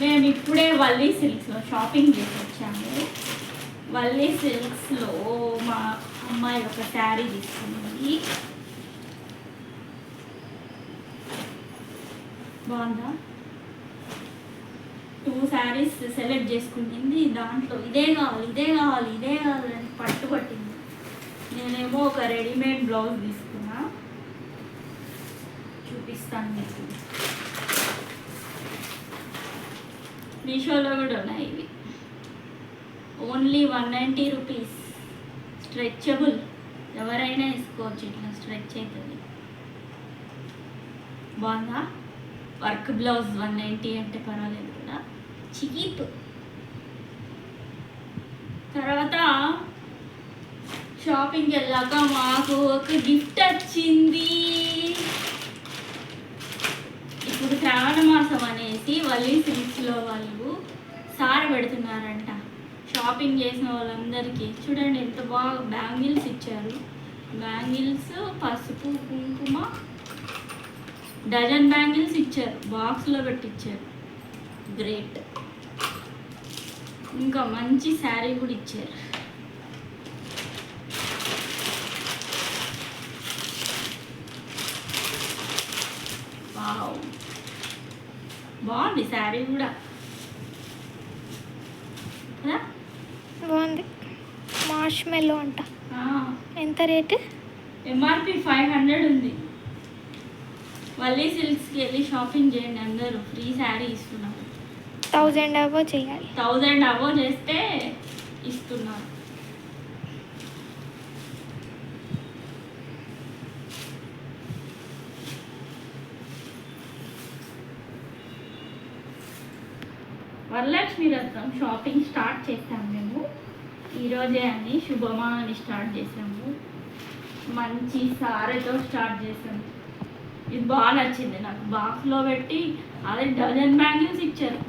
మేము ఇప్పుడే వల్లీ సిల్క్స్లో షాపింగ్ చేసి వచ్చాము. వల్లీ సిల్క్స్లో మా అమ్మాయి ఒక శారీ తీసుకుంది. బాగుందా? 2 శారీస్ సెలెక్ట్ చేసుకుంటుంది. దాంట్లో ఇదే కావాలి అని పట్టుబట్టింది. నేనేమో ఒక రెడీమేడ్ బ్లౌజ్ తీసుకున్నా, చూపిస్తాను మీకు. మీషోలో కూడా ఉన్నాయి ఇవి. Only 190 rupees. స్ట్రెచబుల్, ఎవరైనా వేసుకోవచ్చు, ఇట్లా స్ట్రెచ్ అవుతుంది. బాగుందా? వర్క్ బ్లౌజ్ 190 అంటే పర్వాలేదు కూడా, చీప్. తర్వాత షాపింగ్కి వెళ్ళాక మాకు ఒక గిఫ్ట్ వచ్చింది. ఇప్పుడు శ్రావణ మాసం అనేసి వల్లీ సిల్క్స్లో వాళ్ళు సారి పెడుతున్నారంట. షాపింగ్ చేసిన వాళ్ళందరికీ చూడండి ఎంత బాగా బ్యాంగిల్స్ ఇచ్చారు. బ్యాంగిల్స్, పసుపు, కుంకుమ, డజన్ బ్యాంగిల్స్ ఇచ్చారు, బాక్స్లో పెట్టించారు. గ్రేట్. ఇంకా మంచి శారీ కూడా ఇచ్చారు. వావ్, బాగుంది శారీ కూడా. బాగుంది. మార్ష్ మెల్లో అంట. ఎంత రేటు? ఎంఆర్పి 500 ఉంది. వల్లీ సిల్క్స్కి వెళ్ళి షాపింగ్ చేయండి అందరూ, ఫ్రీ శారీ ఇస్తున్నారు. 1000 అబో చేయాలి. 1000 అబో చేస్తే ఇస్తున్నారు. వరలక్ష్మి రత్నం షాపింగ్ స్టార్ట్ చేసాము మేము ఈరోజే అని, శుభమా అని స్టార్ట్ చేసాము. మంచి సారీతో స్టార్ట్ చేసాము. ఇది బాగా నచ్చింది నాకు. బాక్స్లో పెట్టి అదే డజన్ బ్యాంగిల్స్ ఇచ్చారు.